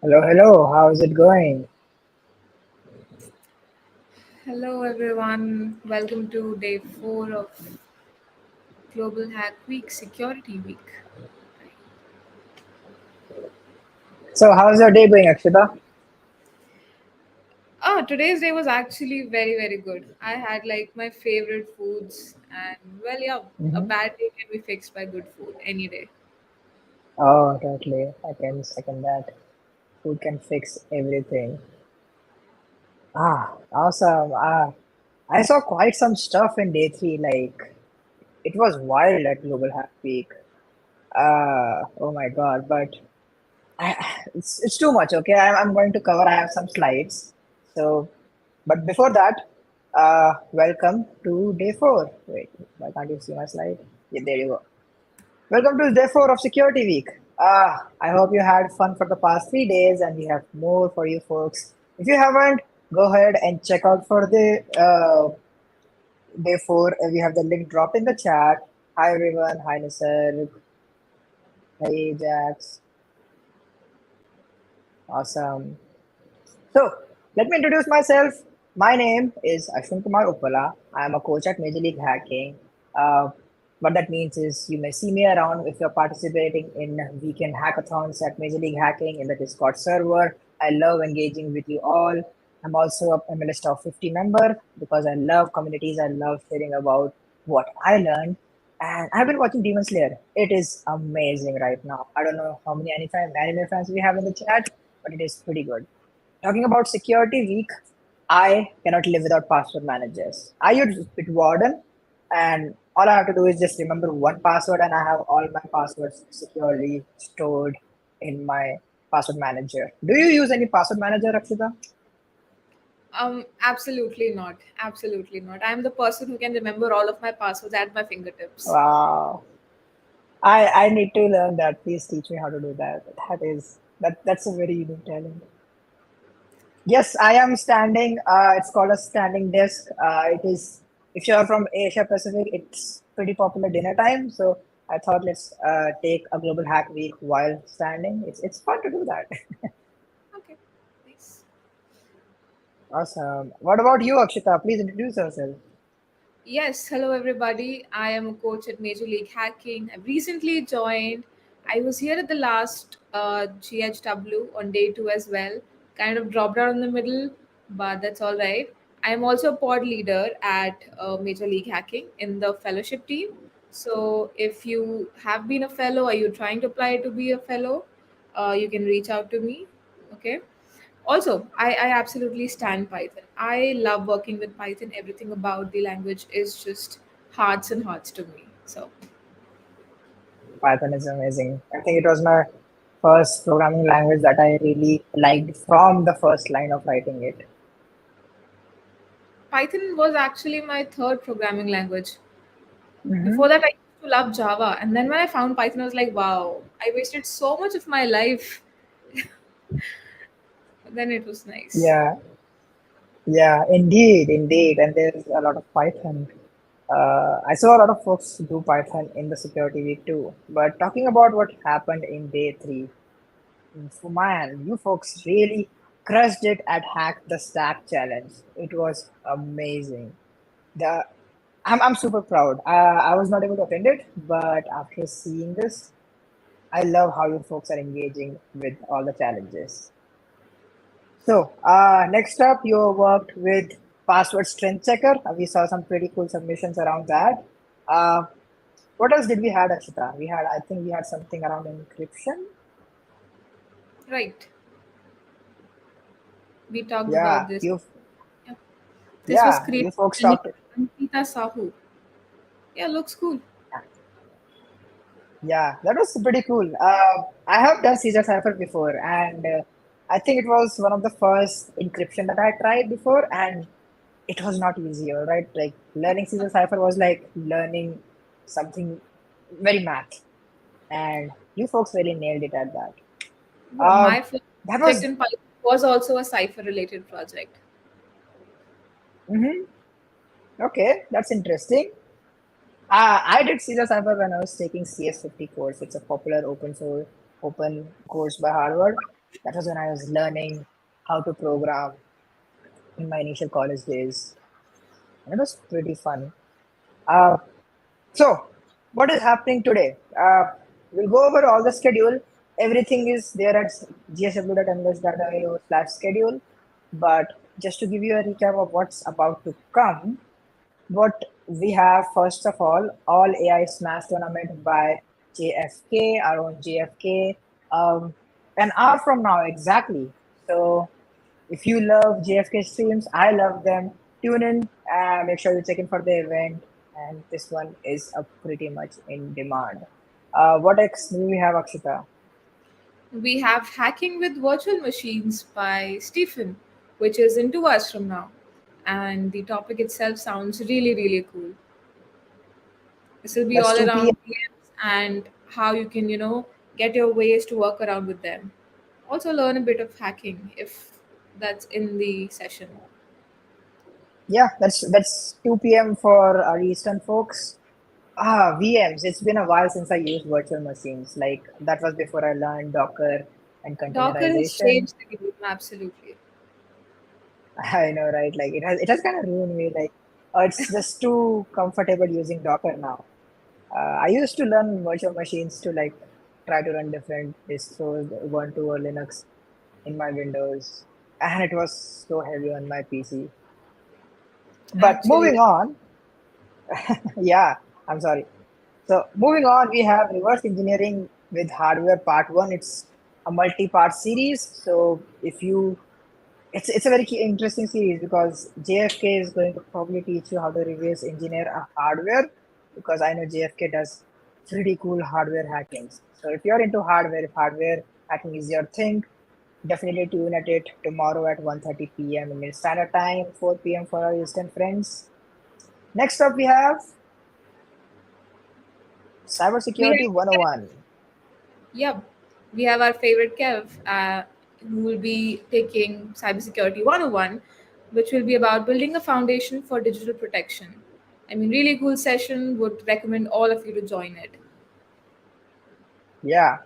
Hello, hello. How's it going? Hello, everyone. Welcome to day 4 of Global Hack Week, Security Week. So, how's your day going, Akshita? Today's day was actually very, very good. I had like my favorite foods, and well, yeah, a Mm-hmm. bad day can be fixed by good food any day. Oh, totally. I can second that. Food can fix everything. Awesome. I saw quite some stuff in day three. Like, it was wild at Global Hack Week. Oh my God. But it's too much. Okay, I'm going to cover. I have some slides. So, but before that, welcome to day four. Wait, why can't you see my slide? Yeah, there you go. Welcome to day four of Security Week. I hope you had fun for the past 3 days, and we have more for you folks. If you haven't, go ahead and check out for the day four. We have the link dropped in the chat. Hi everyone. Hi Nisar. Hey Jax. Awesome. So, let me introduce myself. My name is Ashwin Kumar Uppala. I am a coach at Major League Hacking. Uh, what that means is you may see me around if you're participating in weekend hackathons at Major League Hacking in the Discord server. I love engaging with you all. I'm also a MLS Top 50 member because I love communities. I love sharing about what I learned. And I've been watching Demon Slayer. It is amazing right now. I don't know how many anime fans we have in the chat, but it is pretty good. Talking about security week, I cannot live without password managers. I use Bitwarden, and all I have to do is just remember one password, and I have all my passwords securely stored in my password manager. Do you use any password manager, Akshita? Absolutely not. Absolutely not. I'm the person who can remember all of my passwords at my fingertips. Wow, I need to learn that. Please teach me how to do that. That's a very unique talent. Yes, I am standing. It's called a standing desk. It is, if you're from Asia Pacific, it's pretty popular dinner time. So I thought let's take a global hack week while standing. It's fun to do that. Okay, nice. Awesome. What about you, Akshita? Please introduce yourself. Yes, hello everybody. I am a coach at Major League Hacking. I've recently joined. I was here at the last GHW on day 2 as well. Kind of dropped out in the middle, but that's all right. I am also a pod leader at Major League Hacking in the fellowship team. So if you have been a fellow or you're trying to apply to be a fellow, you can reach out to me. Okay. Also, I absolutely stand Python. I love working with Python. Everything about the language is just hearts and hearts to me. So, Python is amazing. I think it was my first programming language that I really liked from the first line of writing it. Python was actually my third programming language. Hmm. Before that, I used to love Java. And then when I found Python, I was like, wow, I wasted so much of my life. But then it was nice. Yeah, yeah, indeed, indeed. And there's a lot of Python. I saw a lot of folks do Python in the security week too. But talking about what happened in day three, man, you folks really crushed it at Hack the Stack challenge. It was amazing. The I'm super proud. I was not able to attend it, but after seeing this, I love how you folks are engaging with all the challenges. So, next up, you worked with Password Strength Checker. We saw some pretty cool submissions around that. Uh, what else did we had, Akshita? I think we had something around encryption. Right. We talked about Yeah, this. you, Yeah. This was yeah, created you folks by talked. Nikita Sahu. Yeah, looks cool. Yeah, that was pretty cool. I have done Caesar Cipher before, and I think it was one of the first encryption that I tried before, and it was not easy, all right? Like learning Caesar Cipher was like learning something very math, and you folks really nailed it at that. Well, my first That project was in Python was also a cipher related project. mhm, okay. That's interesting. I did Caesar Cipher when I was taking CS50 course. It's a popular open source open course by Harvard. That was when I was learning how to program in my initial college days. And it was pretty fun. Uh, so, what is happening today? We'll go over all the schedule. Everything is there at gsw.ms.io/schedule. But just to give you a recap of what's about to come, what we have first of all AI Smash tournament by JFK, our own JFK, an hour from now exactly. So if you love JFK streams, I love them. Tune in and make sure you check in for the event. And this one is pretty much in demand. What next do we have, Akshita? We have Hacking with Virtual Machines by Stephen, which is in 2 hours from now. And the topic itself sounds really, really cool. This will be That's all 2 p.m. around VMs and how you can, get your ways to work around with them. Also, learn a bit of hacking if that's in the session. Yeah, that's 2 p.m. for our Eastern folks. VMs. It's been a while since I used virtual machines. Like that was before I learned Docker and Docker has containerization. changed the game, absolutely. I know, right? Like it has kind of ruined me. Like, it's just too comfortable using Docker now. I used to learn virtual machines to like try to run different distros, Ubuntu or Linux in my Windows, and it was so heavy on my PC. But Actually, moving on, yeah, I'm sorry. So moving on, we have reverse engineering with hardware part one. It's a multi-part series. So if you, it's a very interesting series because JFK is going to probably teach you how to reverse engineer a hardware because I know JFK does pretty cool hardware hackings. So if you're into hardware, if hardware hacking is your thing, definitely tune at it tomorrow at 1:30 p.m. Indian Standard Time, 4 p.m. for our Eastern friends. Next up, we have we Cybersecurity have, 101. yep, we have our favorite Kev, who will be taking Cybersecurity 101, which will be about building a foundation for digital protection. I mean, really cool session. Would recommend all of you to join it. Yeah.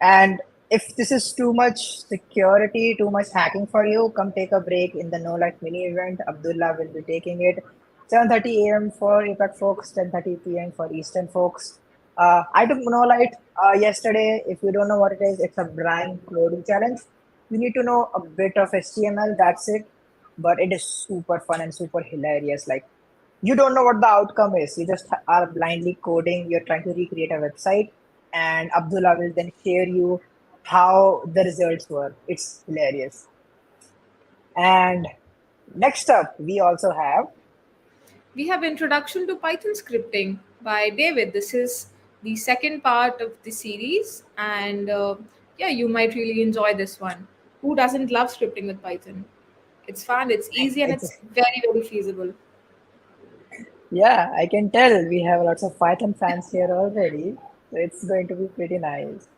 And if this is too much security, too much hacking for you, come take a break in the No Light mini event. Abdullah will be taking it. 7:30 a.m. for APAC folks, 10:30 p.m. for Eastern folks. I took No Light yesterday. If you don't know what it is, it's a brand coding challenge. You need to know a bit of HTML, that's it. But it is super fun and super hilarious. Like, you don't know what the outcome is. You just are blindly coding. You're trying to recreate a website, and Abdullah will then share you how the results were. It's hilarious. And next up, we also have, We have Introduction to Python Scripting by David. This is the second part of the series, and yeah, you might really enjoy this one. Who doesn't love scripting with Python? It's fun, it's easy, and it's, it's very, very feasible. yeah, I can tell we have lots of Python fans here already. So it's going to be pretty nice.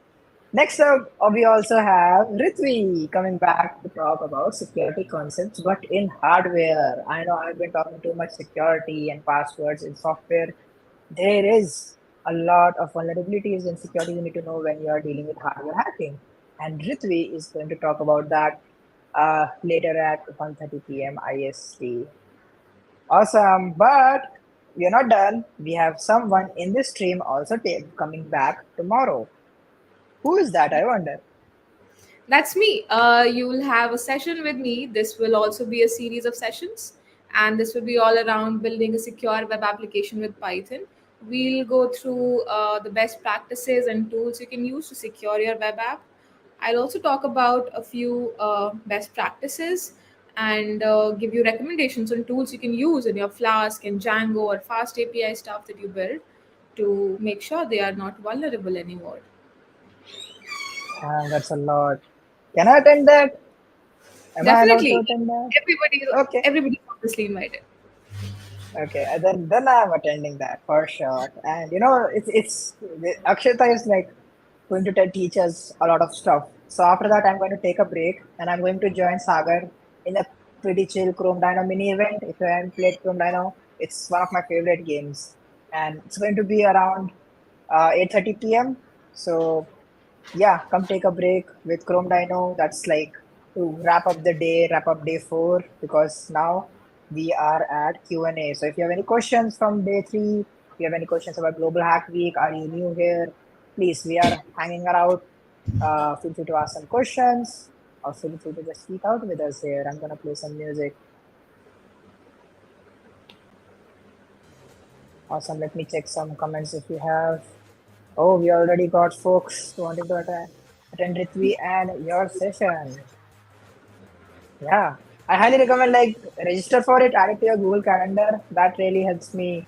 Next up, we also have Ritvi coming back to talk about security concepts, but in hardware. I know I've been talking too much security and passwords in software. There is a lot of vulnerabilities and security you need to know when you are dealing with hardware hacking. And Ritvi is going to talk about that later at 1:30 p.m. IST. Awesome, but we are not done. We have someone in this stream also coming back tomorrow. Who is that, I wonder? That's me. You will have a session with me. This will also be a series of sessions, and this will be all around building a secure web application with Python. We'll go through the best practices and tools you can use to secure your web app. I'll also talk about a few best practices and give you recommendations on tools you can use in your Flask and Django or Fast API stuff that you build to make sure they are not vulnerable anymore. That's a lot. Can I attend that? Am I allowed to Definitely, attend that? everybody, Okay. everybody obviously invited. Okay, and then I'm attending that for sure. And it's Akshita is like going to teach us a lot of stuff. So after that, I'm going to take a break and I'm going to join Sagar in a pretty chill Chrome Dino mini event. If you haven't played Chrome Dino, it's one of my favorite games, and it's going to be around 8:30 p.m. So Yeah, come take a break with Chrome Dino. That's like to wrap up the day, wrap up day 4, because now we are at Q&A. So if you have any questions from day 3, if you have any questions about Global Hack Week, are you new here? Please, we are hanging around. Feel free to ask some questions or feel free to just speak out with us here. I'm gonna play some music. Awesome. Let me check some comments if you have. Oh, we already got folks wanting to attend Ritvi and your session. Yeah, I highly recommend like register for it, add it to your Google Calendar. That really helps me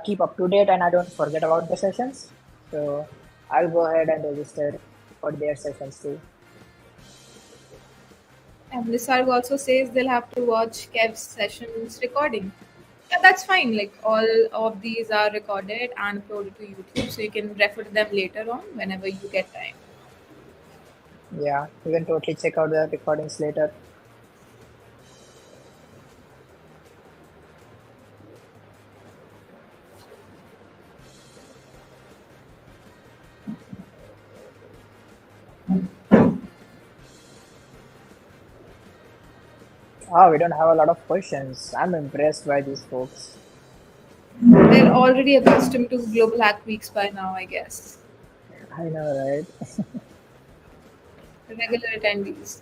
keep up to date and I don't forget about the sessions. So I'll go ahead and register for their sessions too. And Lissarg also says they'll have to watch Kev's sessions recording. Yeah, that's fine. Like all of these are recorded and uploaded to YouTube, so you can refer to them later on whenever you get time. Yeah, you can totally check out the recordings later. Oh, we don't have a lot of questions. I'm impressed by these folks. They're already accustomed to Global Hack Weeks by now, I guess. I know, right? Regular attendees.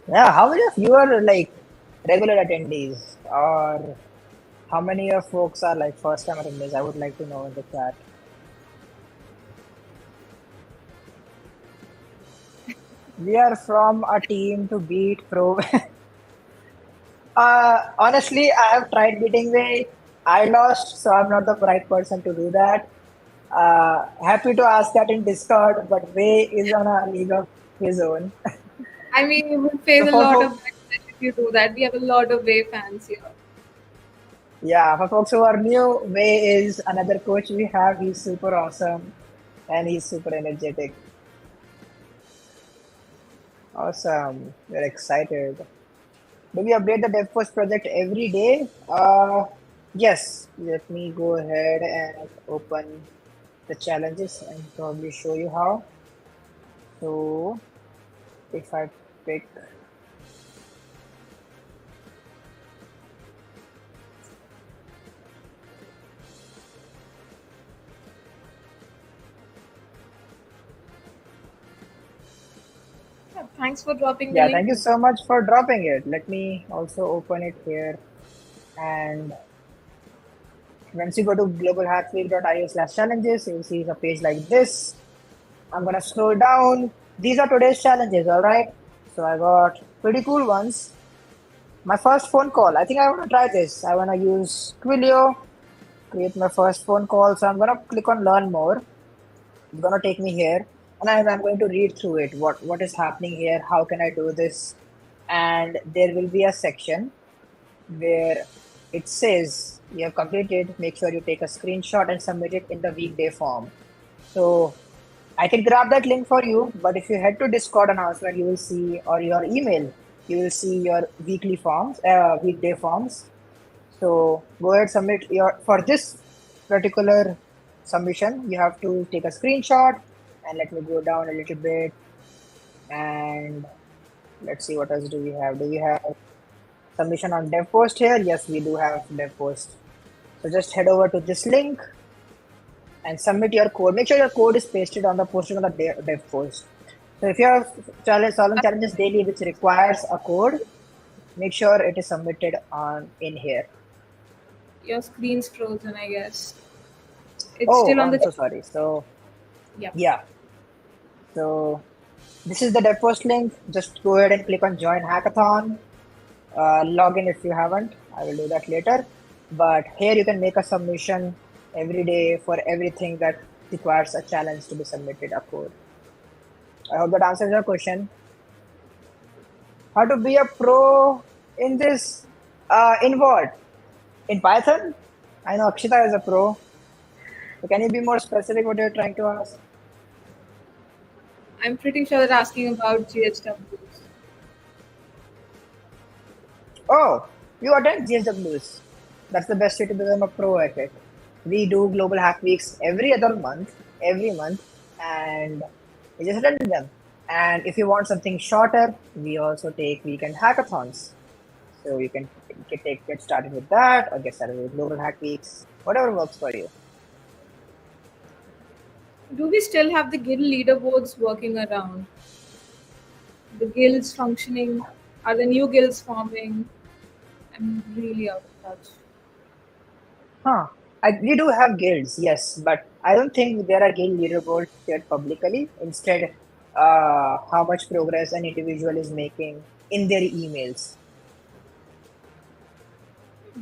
Yeah, how many of you are like regular attendees, or how many of folks are like first time attendees? I would like to know in the chat. We are from a team to beat Pro. Honestly, I have tried beating Way. I lost, so I'm not the right person to do that. Happy to ask that in Discord, but Way is on a league of his own. I mean, you will So face a for lot of folks, backlash if you do that. We have a lot of Wave fans here. yeah, for folks who are new, Way is another coach we have. He's super awesome and he's super energetic. Awesome. We're excited. Do we update the DevPost project every day? Yes. Let me go ahead and open the challenges and probably show you how. So if I pick, Yeah, thanks for dropping the yeah, link. thank you so much for dropping it. Let me also open it here. And once you go to globalhackweek.io/challenges, you'll see a page like this. I'm gonna scroll down. These are today's challenges, all right? So I got pretty cool ones. My first phone call. I think I want to try this. I want to use Twilio, create my first phone call. So I'm gonna click on learn more. It's gonna take me here, and I'm going to read through it. What is happening here? How can I do this? And there will be a section where it says you have completed. Make sure you take a screenshot and submit it in the weekday form. So I can grab that link for you, but if you head to Discord announcement, you will see, or your email, you will see your weekly forms, weekday forms. So go ahead, submit your, for this particular submission, you have to take a screenshot and let me go down a little bit and let's see what else do we have. Do we have submission on dev post here? Yes, we do have dev post. So just head over to this link and submit your code. Make sure your code is pasted on the posting on the dev post. So if you have solving challenges daily which requires a code, make sure it is submitted on in here. Your screen's frozen, I guess. It's Oh, still on I'm the. so sorry. So Yeah. yeah, so this is the dev post link. Just go ahead and click on join hackathon. Log in if you haven't. I will do that later. But here you can make a submission every day for everything that requires a challenge to be submitted, a code. I hope that answers your question. How to be a pro in this? In what? In Python? I know Akshita is a pro. So can you be more specific what you're trying to ask? I'm pretty sure they're asking about GHWs. Oh, you attend GSWs. That's the best way to become a pro at it. We do global hack weeks every other month, every month. and we just attend them. And if you want something shorter, we also take weekend hackathons. So you can get started with that or get started with global hack weeks, whatever works for you. Do we still have the guild leaderboards working around? The guilds functioning? Are the new guilds forming? I'm really out of touch. Huh. We do have guilds, yes, but I don't think there are guild leaderboards shared publicly. Instead, how much progress an individual is making in their emails.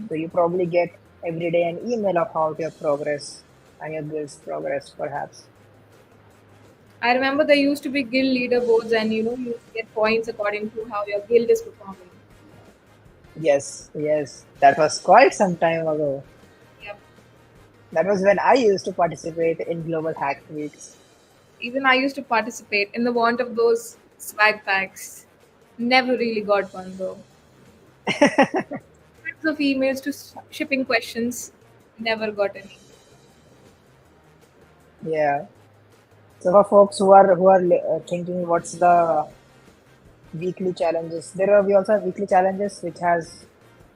So you probably get every day an email of how your progress and your guild's progress, perhaps. I remember there used to be guild leaderboards, and you used to get points according to how your guild is performing. Yes, yes, that was quite some time ago. Yep. That was when I used to participate in Global Hack Weeks. Even I used to participate in the want of those swag packs. Never really got one though. Hundreds of emails to shipping questions. Never got any. Yeah. So for folks who are thinking what's the weekly challenges, we also have weekly challenges which has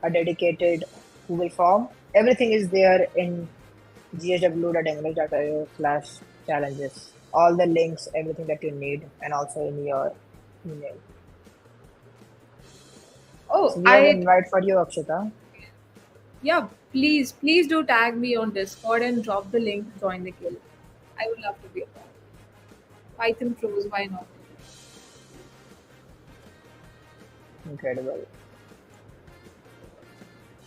a dedicated Google form. Everything is there in ghw.english.io/challenges. All the links, everything that you need, and also in your email. Oh, So we have an I invite for you, Akshita. yeah. Please do tag me on Discord and drop the link to join the guild. I would love to be a part. Python pros, why not? Incredible.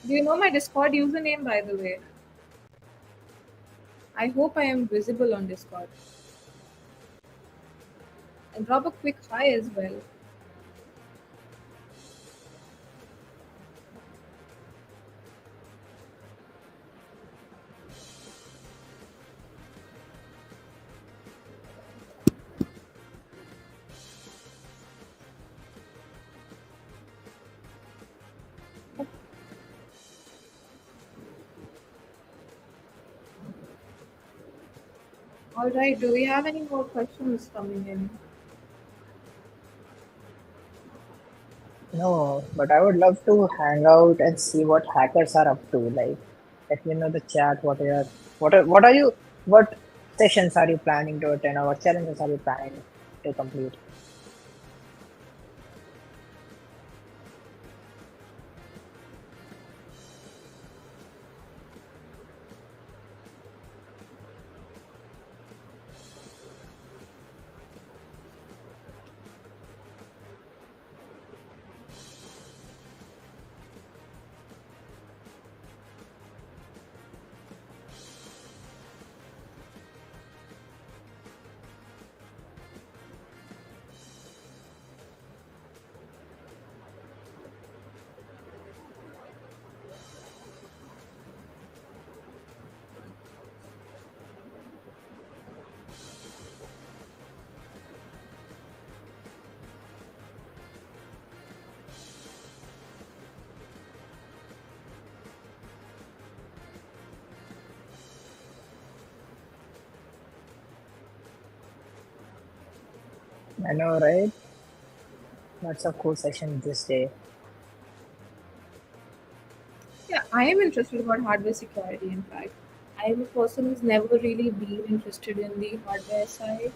Do you know my Discord username by the way? I hope I am visible on Discord. And drop a quick hi as well. Alright, do we have any more questions coming in? No, but I would love to hang out and see what hackers are up to. Like, let me know the chat. What sessions are you planning to attend, or what challenges are you planning to complete? I know, right? That's a cool session this day. Yeah, I am interested about hardware security. In fact, I am a person who's never really been interested in the hardware side,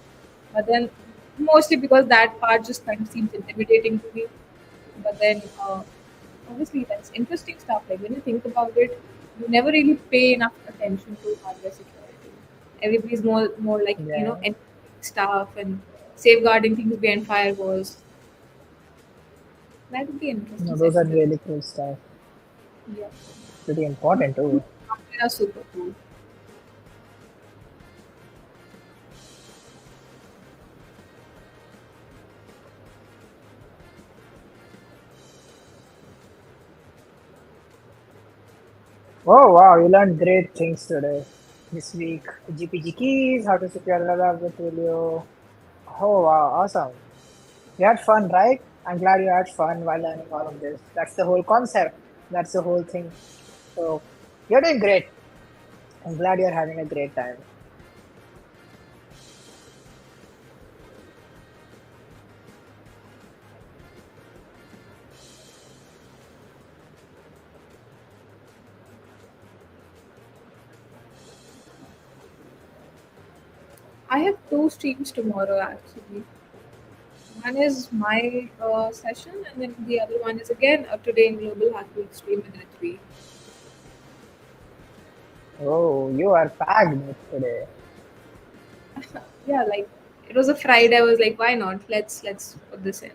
but then mostly because that part just kind of seems intimidating to me. But then, obviously, that's interesting stuff. Like when you think about it, you never really pay enough attention to hardware security. Everybody's more like Yeah, encrypting stuff and safeguarding things behind firewalls. That would be an interesting no, those are session to. really cool stuff. Yeah, Pretty important too. hardware are super cool. Oh wow, you learned great things today. This week, GPG keys, how to secure the web with Twilio. Oh wow, awesome. You had fun, right? I'm glad you had fun while learning all of this. That's the whole concept. That's the whole thing. So you're doing great. I'm glad you're having a great time. I have two streams tomorrow actually. One is my session, and then the other one is again today in Global Hacking Stream with Ritvi. Oh, you are packed today. Yeah, like it was a Friday. I was like, why not? Let's put this in.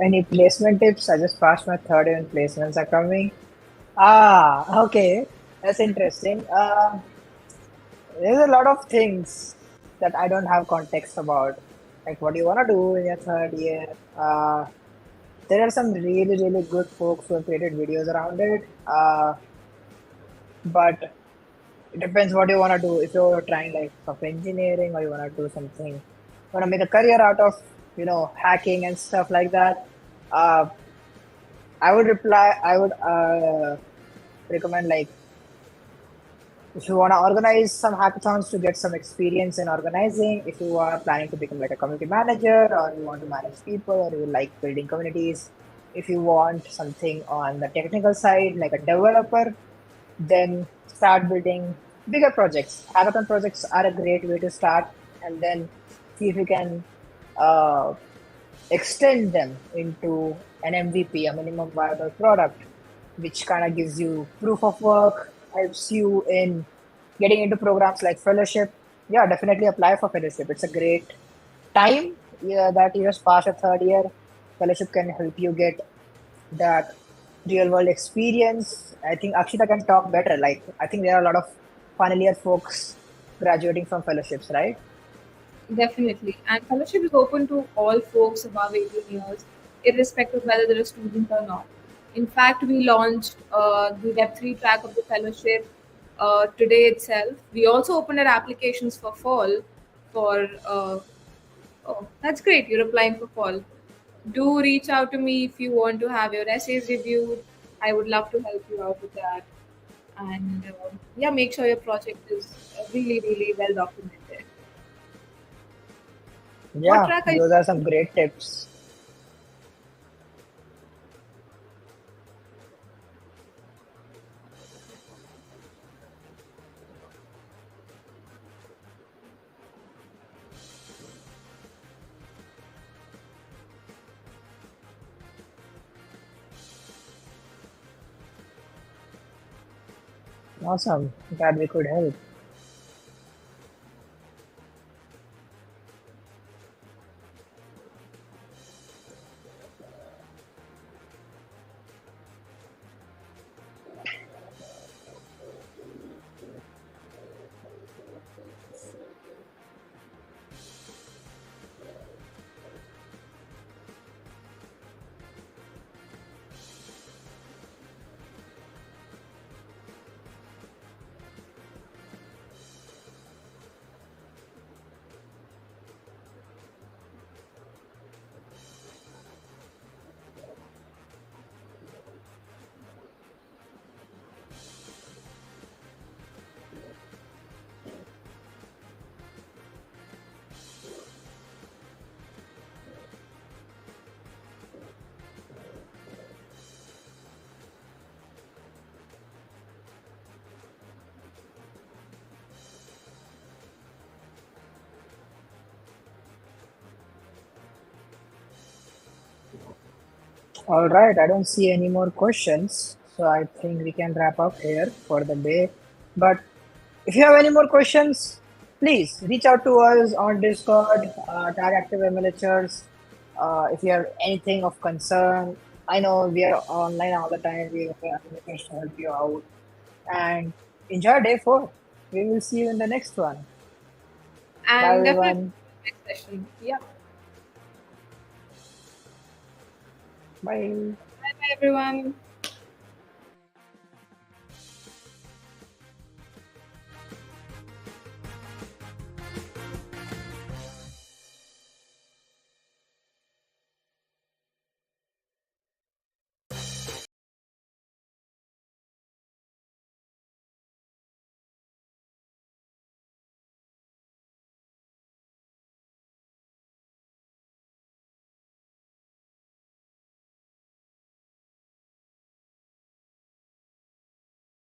Any placement tips? I just passed my third year and placements are coming. Ah, okay. That's interesting. There's a lot of things that I don't have context about. Like what you want to do in your third year. There are some really, really good folks who have created videos around it. But it depends what you want to do. If you're trying like software engineering or you want to do something, want to make a career out of, hacking and stuff like that. Uh, I would recommend like if you want to organize some hackathons to get some experience in organizing, if you are planning to become like a community manager or you want to manage people or you like building communities, if you want something on the technical side like a developer, then start building bigger projects. Hackathon projects are a great way to start and then see if you can uh, extend them into an MVP, a minimum viable product, which kind of gives you proof of work, helps you in getting into programs like fellowship. Yeah, definitely apply for fellowship. It's a great time, yeah, that you just pass a third year. Fellowship can help you get that real world experience. I think Akshita can talk better. Like, I think there are a lot of final year folks graduating from fellowships, right? Definitely. And fellowship is open to all folks above 18 years, irrespective of whether they're a student or not. In fact, we launched the Web3 track of the fellowship today itself. We also opened our applications for fall. Oh, that's great. You're applying for fall. Do reach out to me if you want to have your essays reviewed. I would love to help you out with that. And yeah, make sure your project is really, really well documented. What Yeah, track are you? those are some great tips. Awesome. Glad we could help. All right, I don't see any more questions, so I think we can wrap up here for the day. But if you have any more questions, please reach out to us on Discord, tag active MLHers. If you have anything of concern, I know we are online all the time. We are making to help you out and enjoy day 4. We will see you in the next one. Bye, And definitely everyone. next session. Yeah. Bye. Bye bye everyone.